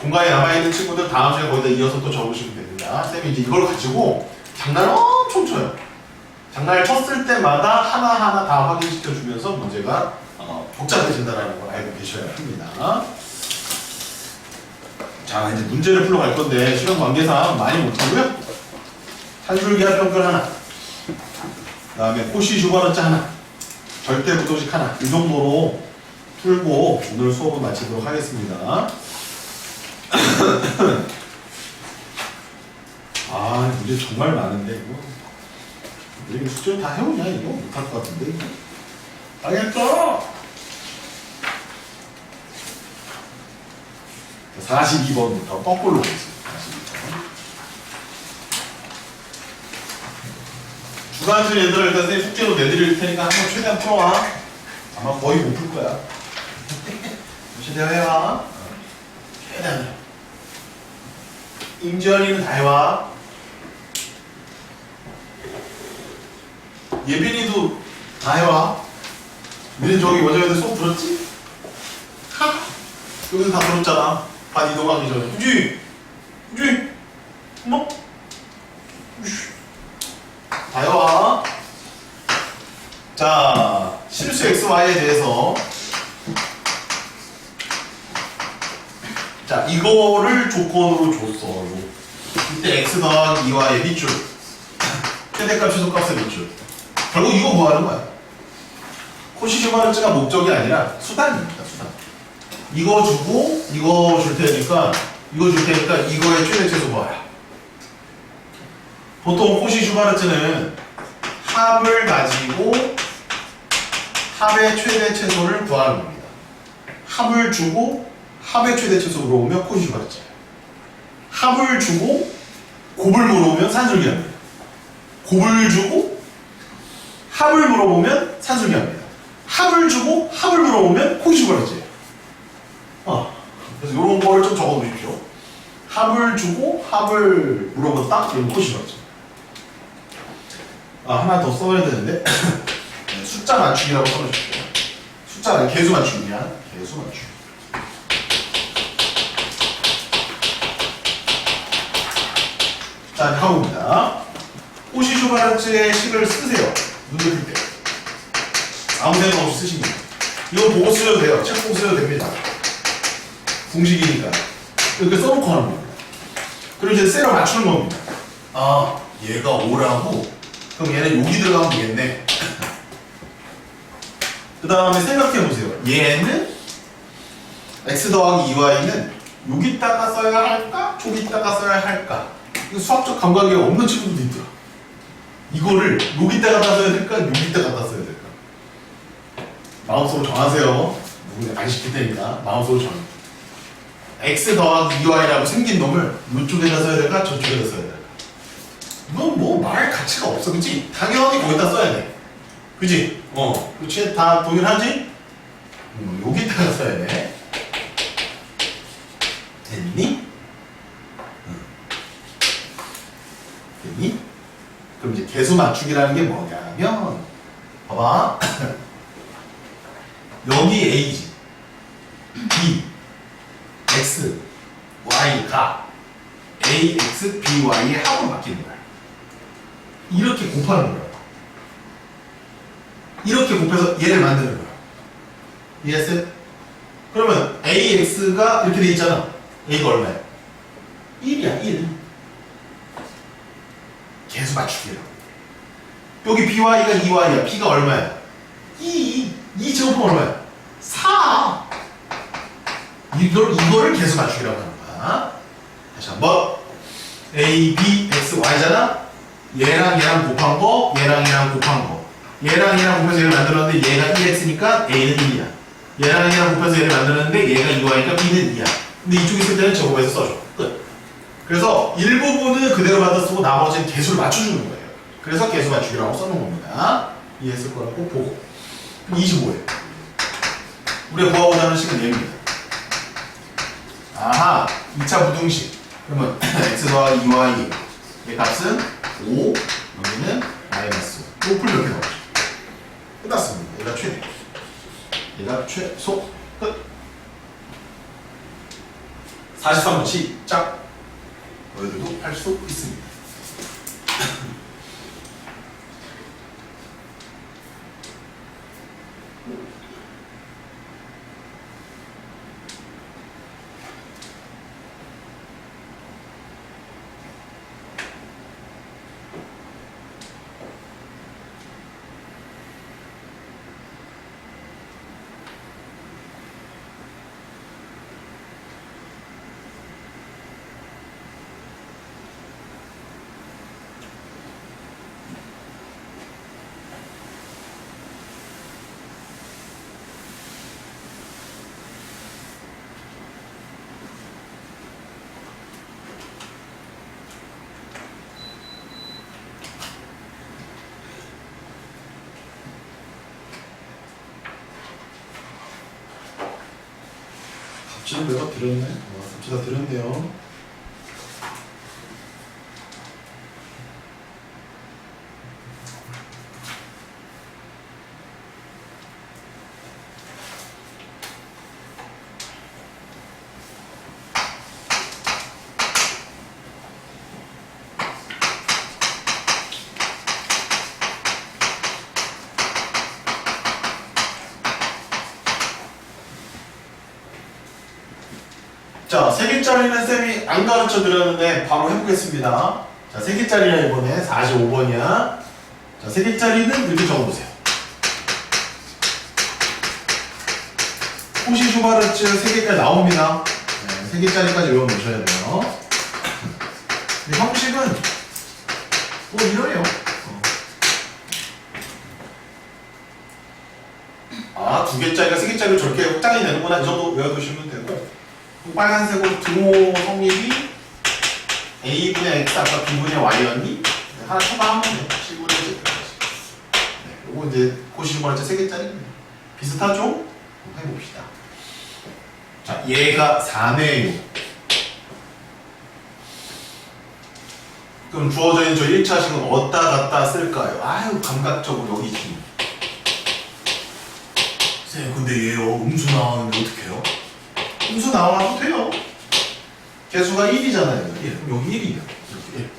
공간에 남아있는 친구들 다음 시간에 거기다 이어서 또 적으시면 됩니다. 쌤이 이제 이걸 가지고 장난을 엄청 쳐요. 장난을 쳤을 때마다 하나하나 다 확인시켜주면서 문제가 복잡해진다는 걸 알고 계셔야 합니다. 자, 이제 문제를 풀어갈 건데 시간 관계상 많이 못하고요. 산술기하 평균 하나, 그 다음에 코시 슈바르츠 하나, 절대 부등식 하나, 이 정도로 풀고 오늘 수업을 마치도록 하겠습니다. 아, 문제 정말 많은데 이거 우리 숙제 다 해오냐? 이거 못할 것 같은데. 알겠어? 42번부터 거꾸로 보겠습니다. 42번. 주간순 얘들아, 일단 선생님 숙제로 내드릴 테니까 한번 최대한 풀어와. 아마 거의 못 풀 거야. 최대한 해와. 최대한 해. 임지연이는 다 해와. 예빈이도 다 해와. 우린 저기 원장님들 수업 들었지? 하! 여기서 다 들었잖아. 반 이동하기 전에. 그지? 엄마? 다 해와. 자, 실수 XY에 대해서 자, 이거를 조건으로 줬어. 이때 x 더하기 2y의 밑줄, 최대값 최소값의 밑줄. 결국 이거 뭐 하는 거야? 코시 슈바르츠가 목적이 아니라 수단입니다. 수단. 이거 주고 이거 줄 테니까 이거의 최대 최소 뭐야? 보통 코시 슈바르츠는 합을 가지고 합의 최대 최소를 구하는 겁니다. 합을 주고 합의 최대 최소 물어보면 코시 슈바르츠예요. 합을 주고 곱을 물어보면 산술기합니다. 곱을 주고 합을 물어보면 산술기합니다. 합을 주고 합을 물어보면 코시 슈바르츠예요. 그래서 이런 거를 좀 적어 두십시오. 합을 주고 합을 물어봤다? 그러면 코시 슈바르츠. 하나 더 써야 되는데 숫자 맞추기라고 써주십시오. 숫자 개수 맞추기야. 개수 맞추기. 자, 가봅니다. 코시 슈바르츠의 식을 쓰세요. 문제 풀 때. 아무 생각 없이 쓰시면 돼요. 이거 보고 쓰셔도 돼요. 책 보고 쓰셔도 됩니다. 공식이니까. 이렇게 써놓고 하는 겁니다. 그리고 이제 셀을 맞추는 겁니다. 얘가 5라고? 그럼 얘는 여기 들어가면 되겠네. 그 다음에 생각해보세요. 얘는 x 더하기 2y는 여기다가 써야 할까? 저기다가 써야 할까? 이거 수학적 감각이 없는 친구들도 있더라. 이거를 여기다가 다 써야 될까? 여기다가 다 써야 될까? 마음속으로 정하세요. 누군가 안 시킬 테니까 마음속으로 정해. x 더하기 2y라고 생긴 놈을 이쪽에다 써야 될까? 저쪽에다 써야 될까? 이건 뭐 말 가치가 없어, 그치? 당연히 거기다 써야 돼. 그치? 그치? 다 동일하지? 여기다가 써야 돼. 됐니? 됐니? 그럼 이제 개수 맞추기라는 게 뭐냐면, 봐봐. 여기 A지. B, X, Y가 A, X, B, Y의 합으로 바뀌는 거야. 이렇게 곱하는 거야. 이렇게 곱해서 얘를 만드는 거야. 이해했어요? 그러면 AX가 이렇게 돼 있잖아. A가 얼마야? 1이야, 1. 계수 맞추기라고. 여기 BY가 2Y야. B가 얼마야? 2 제곱하면 얼마야? 4. 이거를 계수 맞추기라고 하는 거야. 다시 한번. A, B, X, Y잖아? 얘랑 얘랑 곱한 거, 얘랑 얘랑 곱한 거. 얘랑 얘랑 곱해서 얘를 만들었는데 얘가 1X니까 A는 1이야. 얘랑 얘랑 곱해서 얘를 만들었는데 얘가 2Y니까 B는 2야. 근데 이쪽에 있을 때는 제곱해서 써줘. 끝. 그래서 일부분은 그대로 받아 쓰고 나머지는 개수를 맞춰주는 거예요. 그래서 개수 맞추기라고 써놓은 겁니다. 이해했을 거라고 보고. 25에. 우리가 구하고자 하는 식은 얘입니다. 아하, 2차 부등식. 그러면 x 더하기 2y 얘 값은 5, 여기는 마이너스 5풀 이렇게 나오죠. 끝났습니다. 얘가 최대. 얘가 최소. 끝. 43번 시작. 너희들도 할 수 있습니다. 지금 내가 드렸네? 다 드렸네요. 자, 3개짜리는 쌤이 안 가르쳐 드렸는데 바로 해보겠습니다. 자, 3개짜리야 이번에 45번이야. 자, 3개짜리는 이렇게 적어보세요. 호시 슈바르츠 3개까지 나옵니다. 네, 3개짜리까지 외워놓으셔야 돼요. 근데 형식은 뭐 이래요. 아, 2개짜리가 3개짜리로 저렇게 확장이 되는구나. 이 정도 외워두시면 되고, 빨간색으로 등호 성립이 A분의 X 아까 B분의 Y였니? 하나 추가하면 돼. 7분의 Z까지. 네, 요거 이제 고시는 거랑 3개짜리 비슷하죠? 한번 해봅시다. 자, 얘가 4네요. 그럼 주어져 있는 저 1차식은 어디다 갖다 쓸까요? 아유, 감각적으로 여기지. 쌤, 근데 얘요, 음수 나오는데 어떡해요? 음수 나와도 돼요. 개수가 1이잖아요. 그럼 여기 1이에요. 이렇게.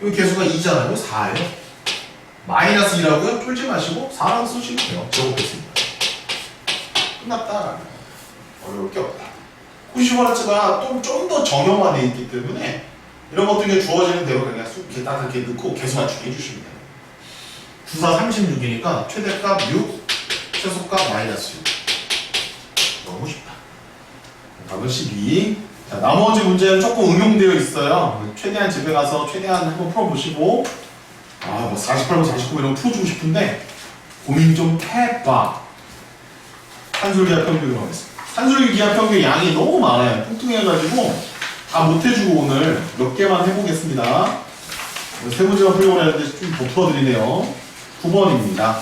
여기 개수가 2잖아요. 4예요. 마이너스 2라고요? 풀지 마시고 4라고 쓰시면 돼요. 적어보겠습니다. 끝났다. 어려울 게 없다. 호시슈바르츠가 좀 더 정형화되어 있기 때문에 이런 것들이 주어지는 대로 그냥 이렇게 딱 이렇게 넣고 개수 맞추기 해주시면 돼요. 9사 36이니까 최대값 6, 최소값 마이너스 6. 너무 쉽다. 답은 12. 자, 나머지 문제는 조금 응용되어 있어요. 최대한 집에 가서 최대한 한번 풀어보시고, 뭐 48번, 49번 이런 거 풀어주고 싶은데 고민 좀 해봐. 산술기하 평균으로 하겠습니다. 산술기하 평균 양이 너무 많아요. 뚱뚱해가지고 다 못해주고 오늘 몇 개만 해보겠습니다. 세 문제만 풀려고 했는데 좀 더 풀어드리네요. 9번입니다.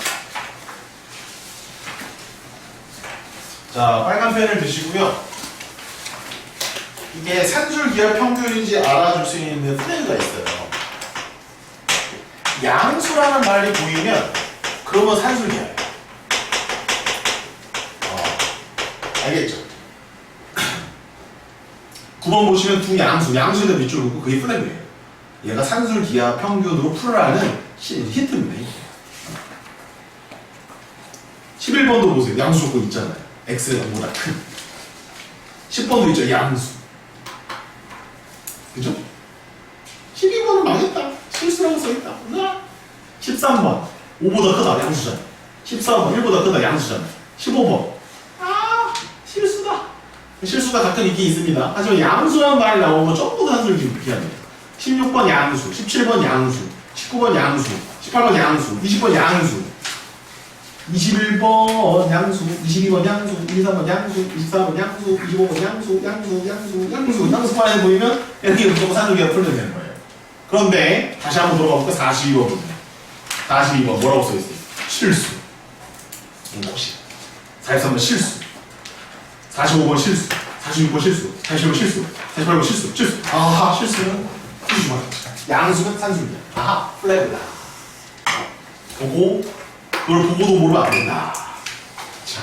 자, 빨간 펜을 드시고요. 이게 산술기하 평균인지 알아줄 수 있는 플래그가 있어요. 양수라는 말이 보이면 그러면 산술기하예요. 알겠죠? 9번 보시면 두 양수에다 밑줄 긋고 그게 플래그예요. 얘가 산술기하 평균으로 풀어라는 힌트입니다. 11번도 보세요. 양수 조건 있잖아요. x가 0보다 큰. 10번도 있죠. 양수. 그죠? 12번은 망했다. 실수라고 써있다. 13번 5보다 크다. 양수잖아. 14번 1보다 크다. 양수잖아. 15번 실수다. 실수가 가끔 있긴 있습니다. 하지만 양수라는 말이 나오면 전부 다 산술기하네요. 16번 양수, 17번 양수, 19번 양수, 18번 양수, 20번 양수, 21번 양수, 22번 양수, 23번 양수, 24번 양수, 25번 양수만에 보이면 이렇게 무조건 산술기가 풀면 되는 거예요. 그런데 다시 한번 돌아가볼까? 42번 보세요. 42번 뭐라고 써있어요? 실수. 혹시 43번 실수, 45번 실수, 46번 실수, 47번 실수, 48번 실수. 아하, 실수는 풀지 마. 양수는 산술기야. 아하, 플래그다. 보고 그걸 보고도 모르면 안 된다. 자,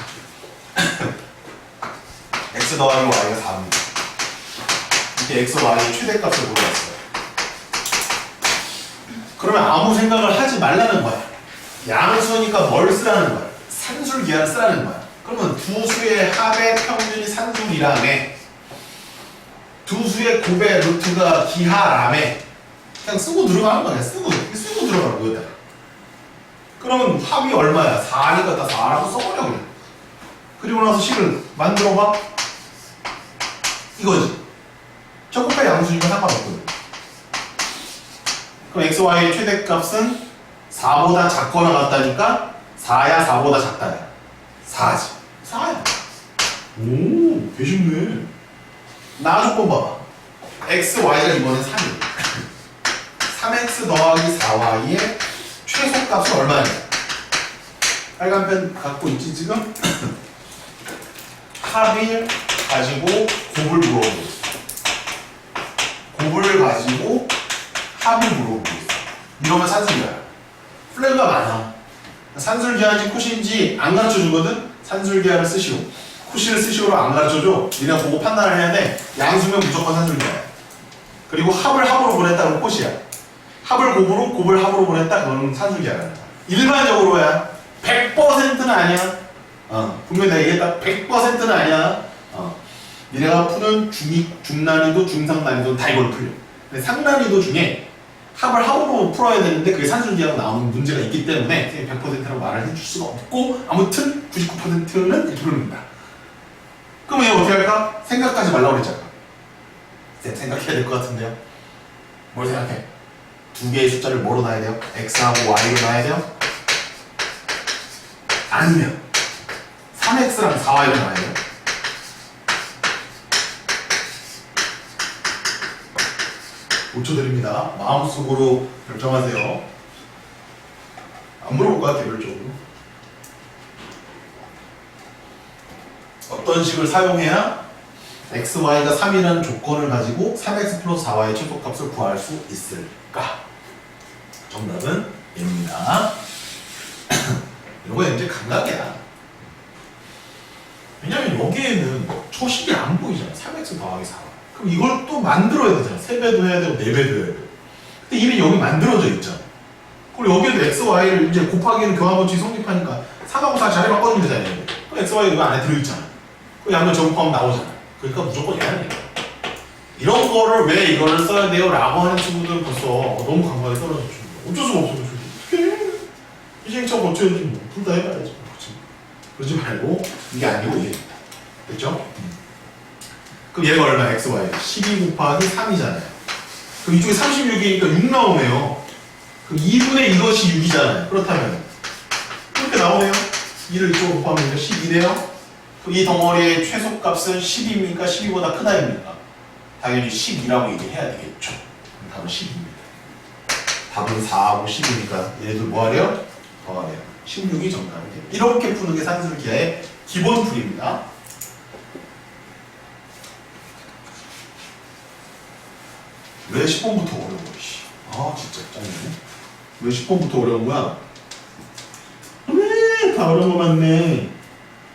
x 더하기 y가 4입니다. 이렇게 x, y의 최대값을 물어봤어요. 그러면 아무 생각을 하지 말라는 거야. 양수니까 뭘 쓰라는 거야? 산술기하를 쓰라는 거야. 그러면 두 수의 합의 평균이 산술이라며, 두 수의 곱의 루트가 기하라며, 그냥 쓰고 들어가는 거야. 쓰고 들어가는 거야. 그러면 합이 얼마야? 4니까 다 4라고 써버려 그래. 그리고 나서 식을 만들어봐. 이거지. 적합한 양수니까 상관없거든. 그럼 x, y의 최대값은 4보다 작거나 같다니까 4야 4보다 작다야. 4지. 4야. 오, 개 쉽네. 나 조건 봐봐. x, y가 이번엔 3이야. 3x 더하기 4y의 최소값은 얼마냐? 빨간 펜 갖고 있지 지금? 합을 가지고 곱을 물어보고 있어. 곱을 가지고 합을 물어보고 있어. 이러면 산술기하야. 플래그가 많아. 산술기하인지 코시인지 안 가르쳐주거든? 산술기하를 쓰시오. 코시를 쓰시오로 안 가르쳐줘. 니네가 보고 판단을 해야 돼. 양수면 무조건 산술기하야. 그리고 합을 합으로 보냈다는 코시야. 합을 곱으로, 곱을 합으로 보냈다? 그거는 산술기하라는 거야. 일반적으로야. 100%는 아니야. 분명히 내가 얘기했다. 100%는 아니야. 니네가 푸는 중난이도, 중상난이도 다 이걸로 풀려. 근데 상난이도 중에 합을 합으로 풀어야 되는데 그게 산술기하가 나오는 문제가 있기 때문에 100%라고 말을 해줄 수가 없고, 아무튼 99%는 이렇게 풀는다. 그럼 얘 어떻게 할까? 생각하지 말라고 그랬잖아. 생각해야 될 것 같은데요. 뭘 생각해? 두 개의 숫자를 뭐로 놔야 돼요? x하고 y로 놔야 돼요? 아니면 3x랑 4y로 놔야 돼요? 5초 드립니다. 마음속으로 결정하세요. 안 물어볼 것 같아요, 별적으로. 어떤 식을 사용해야 x, y가 3이라는 조건을 가지고 3x 플러스 4y의 최소값을 구할 수 있을까? 정답은 얘입니다. 이거 이제 감각이야. 왜냐면 여기에는 초식이 안 보이잖아. 3x 더하기 4y. 그럼 이걸 또 만들어야 되잖아. 3배도 해야 되고 4배도 해야 되고. 근데 이미 여기 만들어져 있잖아. 그리고 여기에도 x, y를 이제 곱하기는 교환법칙 성립하니까 3하고 4 자리 바꿔주면 되잖아요. 그럼 x, y 이거 안에 들어있잖아. 그 양면 제곱하면 나오잖아. 그러니까 무조건 얘는 돼. 이런 거를 왜 이거를 써야 돼요? 라고 하는 친구들은 벌써 너무 감각이 떨어져. 어쩔 수가 없어. 어떻게 희생처 고쳐야지 뭐. 둘 다 해봐야지. 그러지 말고 이게 아니고 이게 됐죠? 그럼 얘가 얼마야? x, y 12 곱하기 3이잖아요. 그럼 이쪽에 36이니까 6 나오네요. 그럼 2분의 이것이 6이잖아요. 그렇다면 이렇게 나오네요. 2를 이쪽으로 곱하면 12네요. 그럼 이 덩어리의 최소값은 10입니까? 12보다 크다입니까? 당연히 12라고 얘기해야 되겠죠. 그럼 답은 10입니다. 답은 4하고 10이니까 얘들 뭐하래요? 더하래요. 16이 정답이 돼요. 이렇게 푸는 게 산술기하의 기본 풀이입니다. 왜 10번부터 어려운 거야? 아 진짜 짜증나네. 왜 10번부터 어려운 거야? 다 어려운 거 맞네.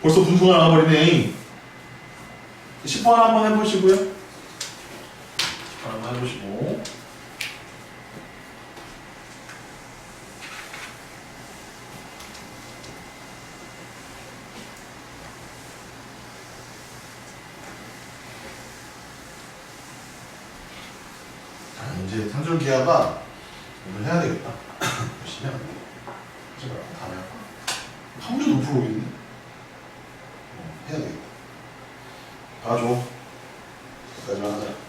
벌써 분수가 나와버리네. 10번 한번 해보시고요. 10번 한번 해보시고. 자, 이제 산술기하가 오늘 해야 되겠다. 열심히 해야 돼. 제발 다음에 할까? 한 문제도 못 풀어오겠네. 해야 되겠다. 봐줘. 여기까지만 하자.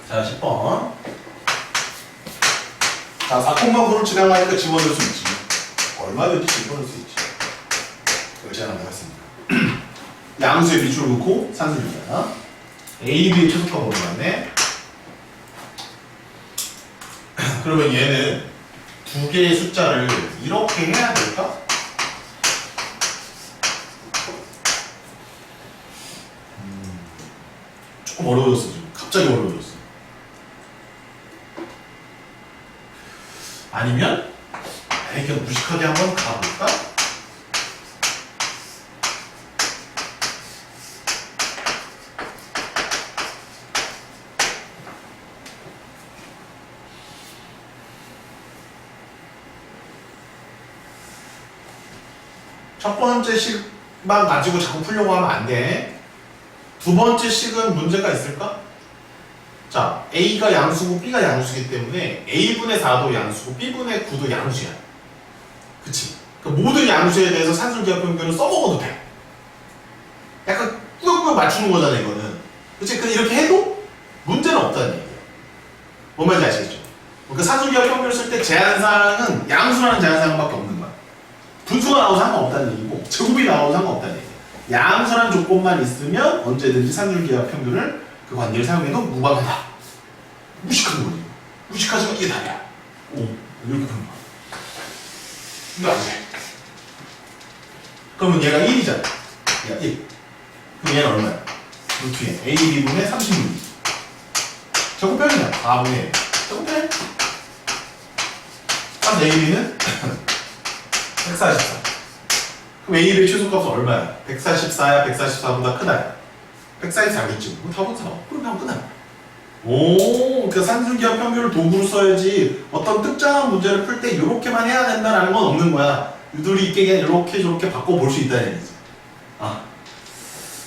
자, 10번. 자, 4콤마9를 지나가니까 집어넣을 수 있지. 얼마든지 집어넣을 수 있지. 이걸 제가 나갔습니다. 양수의 비출을 놓고 산술입니다. A, B의 최소값 얻어갔네. 그러면 얘는 두 개의 숫자를 이렇게 해야 될까? 조금 어려워졌어, 지금. 갑자기 어려워졌어. 아니면 그냥 무식하게 한번 가볼까? 첫 번째 식만 가지고 자꾸 풀려고 하면 안 돼. 두 번째 식은 문제가 있을까? 자, A가 양수고 B가 양수기 때문에 A분의 4도 양수고 B분의 9도 양수야. 그치? 그러니까 모든 양수에 대해서 산술기하 평균을 써먹어도 돼. 약간 꾸역꾸역 맞추는 거잖아, 이거는. 그치? 근데 이렇게 해도 문제는 없다는 얘기야. 뭔 말인지 아시겠죠? 그러니까 산술기하 평균을 쓸 때 제한사항은 양수라는 제한사항밖에 없는 거야. 분수가 나와도 상관없다는 얘기고, 제곱이 나와도 상관없다는 얘기야. 양수라는 조건만 있으면 언제든지 산술기하 평균을 그 관계를 사용해도 무방하다. 무식한 거지. 무식하지만 이게 답이야. 오, 이렇게 푸는 거야. 근데 안 돼. 그러면 얘가 1이잖아. 얘가 1. 그럼 얘는 얼마야? 루트에 A, B분의 36. 제곱변이야. 4분의 1. 제곱변. 그럼 A, B는 144. 그럼 A, B의 최소값은 얼마야? 144야? 144보다 크다? 144겠지. 그럼 답은 4. 그럼 답은 끝나. 오, 그러니까 산술기하 평균을 도구로 써야지 어떤 특정한 문제를 풀 때 이렇게만 해야 된다는 건 없는 거야. 유도리 있게 그냥 이렇게 저렇게 바꿔볼 수 있다는 얘기지. 아.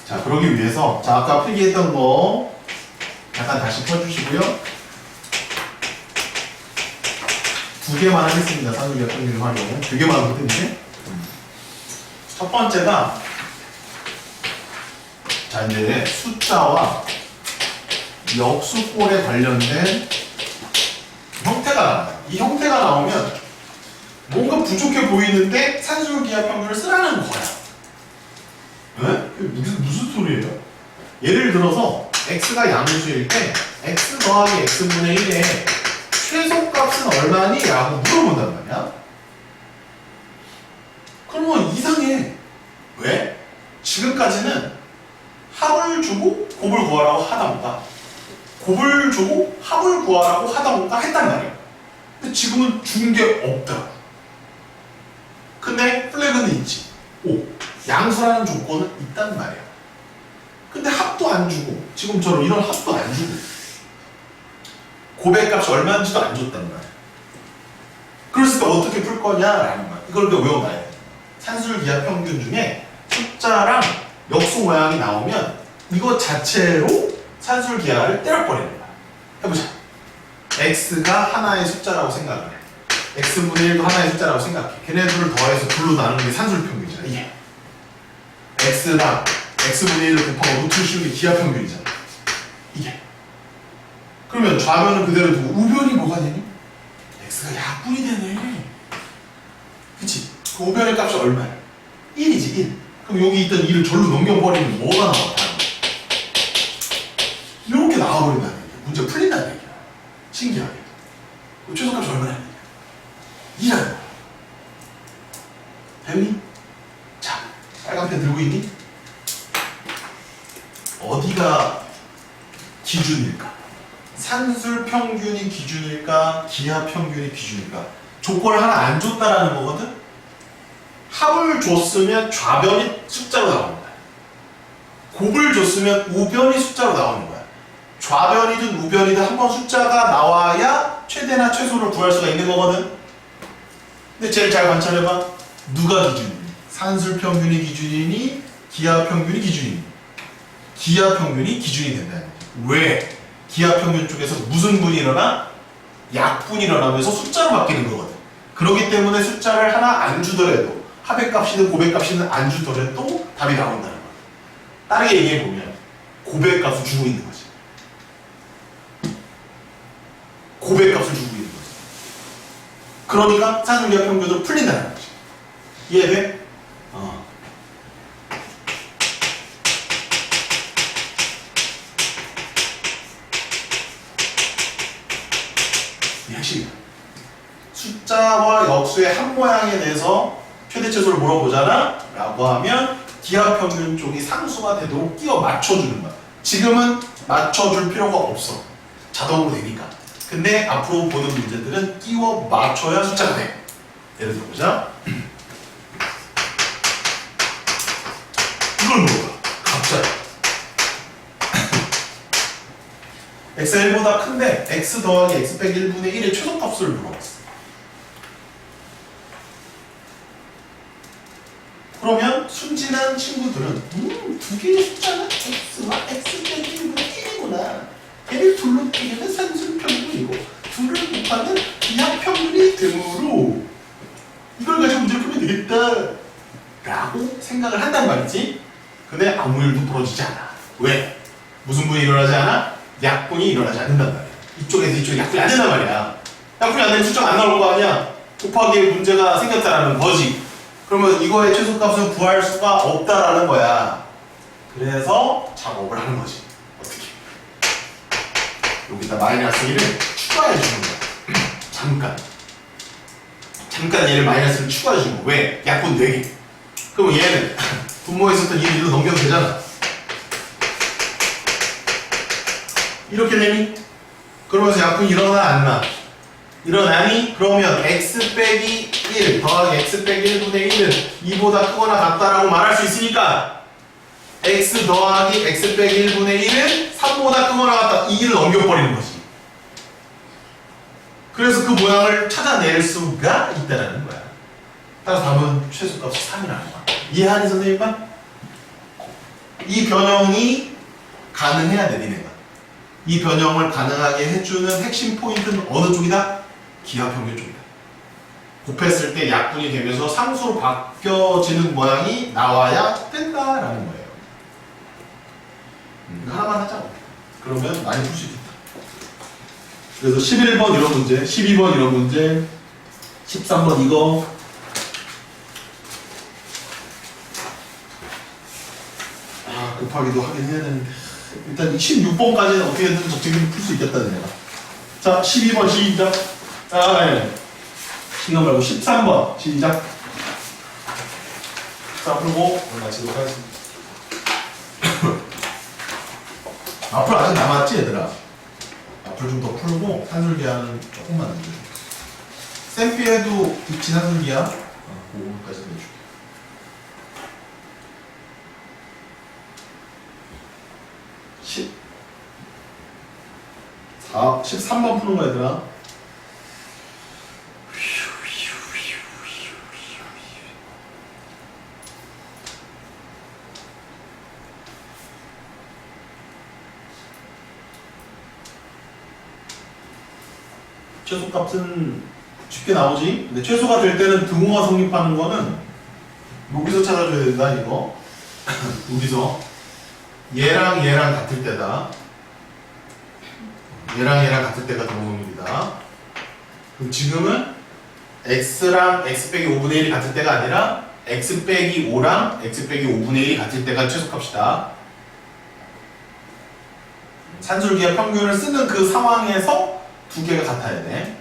자, 그러기 위해서 자, 아까 필기했던 거 약간 다시 펴주시고요. 두 개만 하겠습니다. 산술기하 평균 활용. 두 개만 하거든요. 첫 번째가 자, 이제 숫자와 역수꼴에 관련된 형태가 나와요. 이 형태가 나오면 뭔가 부족해 보이는데 산술기하 평균을 쓰라는 거야. 네? 무슨 소리예요? 예를 들어서 x가 양수일 때 x 더하기 x분의 1의 최소값은 얼마니? 라고 물어본단 말이야. 그러면 이상해. 왜? 지금까지는 합을 주고 곱을 구하라고 하다 보다 곱을 주고 합을 구하라고 하다 보다 했단 말이야. 근데 지금은 준 게 없다. 근데 플래그는 있지. 오, 양수라는 조건은 있단 말이야. 근데 합도 안 주고 지금처럼 이런 합도 안 주고 곱의 값이 얼마인지도 안 줬단 말이야. 그랬을 때 어떻게 풀 거냐라는 거야. 이걸 외워놔야 돼. 산술기하 평균 중에 숫자랑 역수 모양이 나오면 이거 자체로 산술기하를 때려버리는 거야. 해보자. x가 하나의 숫자라고 생각을 해. x분의 1도 하나의 숫자라고 생각해. 걔네들을 더해서 둘로 나누는 게 산술평균이잖아. 이게 x랑 x분의 1을 곱하고 루트를 씌우는 게 기하평균이잖아. 이게 그러면 좌변은 그대로 두고 우변이 뭐가 되니? x가 약분이 되네. 그치? 그 우변의 값이 얼마야? 1이지 1. 그럼 여기 있던 2를 절로 넘겨버리면 뭐가 나와? 이렇게 나와버린다는 얘기야. 문제가 풀린다는 얘기야. 신기하게. 최소값이 얼마나 되냐? 2라는 거야. 됐니? 자, 빨간 펜 들고 있니? 어디가 기준일까? 산술 평균이 기준일까? 기하 평균이 기준일까? 조건을 하나 안 줬다라는 거거든? 합을 줬으면 좌변이 숫자로 나오는 거야. 곱을 줬으면 우변이 숫자로 나오는 거야. 좌변이든 우변이든 한 번 숫자가 나와야 최대나 최소를 구할 수가 있는 거거든? 근데 제일 잘 관찰해봐. 누가 기준이니? 산술 평균이 기준이니? 기하 평균이 기준이니? 기하 평균이 기준이 된다는 거지. 왜? 기하 평균 쪽에서 무슨 분이 일어나? 약분이 일어나면서 숫자로 바뀌는 거거든. 그렇기 때문에 숫자를 하나 안 주더라도 합의값이든 고백값이든 안 주더라도 답이 나온다는 거야. 다르게 얘기해보면 고백값을 주고 있는 거지. 고백값을 주고 있는 거지. 그러니까 산술기하 평균으로 풀린다는 거지. 이해돼? 이 핵심이야. 숫자와 역수의 한 모양에 대해서 최대 최소를 물어보잖아? 라고 하면 기하평균 쪽이 상수가 되도록 끼워 맞춰주는 거야. 지금은 맞춰줄 필요가 없어. 자동으로 되니까. 근데 앞으로 보는 문제들은 끼워 맞춰야 숫자가 돼. 예를 들어보자. 이걸 물어봐. 갑자기. x가 1보다 큰데 x 더하기 x 빼기 1분의 1의 최소값을 물어봤어. 그러면 순진한 친구들은 두 개의 숫자는 x와 x 빼기 1분의 1이구나. 걔를 둘로 빼기는 산술평균이고 둘을 곱하면 기하평균이 되므로 이걸 가지고 문제를 풀면 되겠다 라고 생각을 한단 말이지. 근데 아무 일도 벌어지지 않아. 왜? 무슨 분이 일어나지 않아? 약분이 일어나지 않는단 말이야. 이쪽에서 이쪽에 약분이 안 된단 말이야. 약분이 안 되면 숫자가 안 나올 거 아니야. 곱하기에 문제가 생겼다라는 거지. 그러면 이거의 최소값을 구할 수가 없다라는 거야. 그래서 작업을 하는 거지. 어떻게? 여기다 마이너스 1을 추가해 주는 거야. 잠깐 얘를 마이너스를 추가해 주는 거야. 왜? 약분 4개. 그럼 얘는 분모에 있었던 1을 1로 넘겨도 되잖아. 이렇게 되니? 그러면서 약분이 일어나 안 나? 일어나니? 그러면 x 빼기 1 더하기 x 빼기 1분의 1은 2보다 크거나 같다라고 말할 수 있으니까 x 더하기 x 빼기 1분의 1은 3보다 크거나 같다. 이 1을 넘겨버리는 거지. 그래서 그 모양을 찾아낼 수가 있다는 거야. 따라서 답은 최소값이 3이라는 거야. 이해하니 선생님만? 이 변형이 가능해야 돼, 니네가. 이 변형을 가능하게 해주는 핵심 포인트는 어느 쪽이다? 기하평균 쪽이다. 곱했을 때 약분이 되면서 상수로 바뀌어지는 모양이 나와야 된다라는 거예요. 하나만 하자. 그러면 많이 풀 수 있겠다. 그래서 11번 이런 문제, 12번 이런 문제, 13번 이거. 곱하기도 하긴 해야 되는데 일단 16번까지는 어떻게든 적재기를 풀 수 있겠다 내가. 자 12번 시작. 이거 말고 13번 시작. 자 풀고 마치도록 하겠습니다. 앞으로 아직 남았지 얘들아. 앞으로 좀 더 풀고 산술기하는 조금만 남겨줘. 쌤피에도 입친 산술기하 그거까지 내줄게. 13번 푸는 거 얘들아. 최소값은 쉽게 나오지. 근데 최소가 될 때는 등호가 성립하는 거는 여기서 찾아줘야 된다 이거. 여기서 얘랑 얘랑 같을 때다. 얘랑 얘랑 같을 때가 등호성립이다. 그럼 지금은 x랑 x 빼기 5분의 1이 같을 때가 아니라 x 빼기 5랑 x 빼기 5분의 1이 같을 때가 최소값이다. 산술기의 평균을 쓰는 그 상황에서 두 개가 같아야 돼.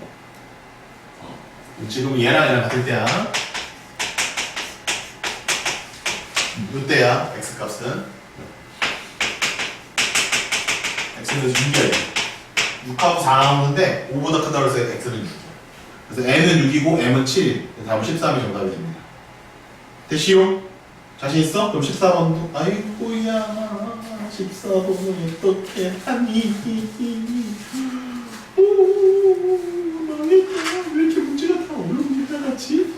지금 얘랑 얘랑 같을 때야. 이때야 x값은. x는 6이야. 6하고 4 나오는데 5보다 크다고 해서 x는 6이야. 그래서 n은 6이고 m은 7. 답은 13이 정답이 됩니다. 됐시요? 자신 있어? 그럼 14번도 아이고야 14번은 어떻게 하니? 오 망했다. 왜 이렇게 문제가 다 어려운 문제가 같지?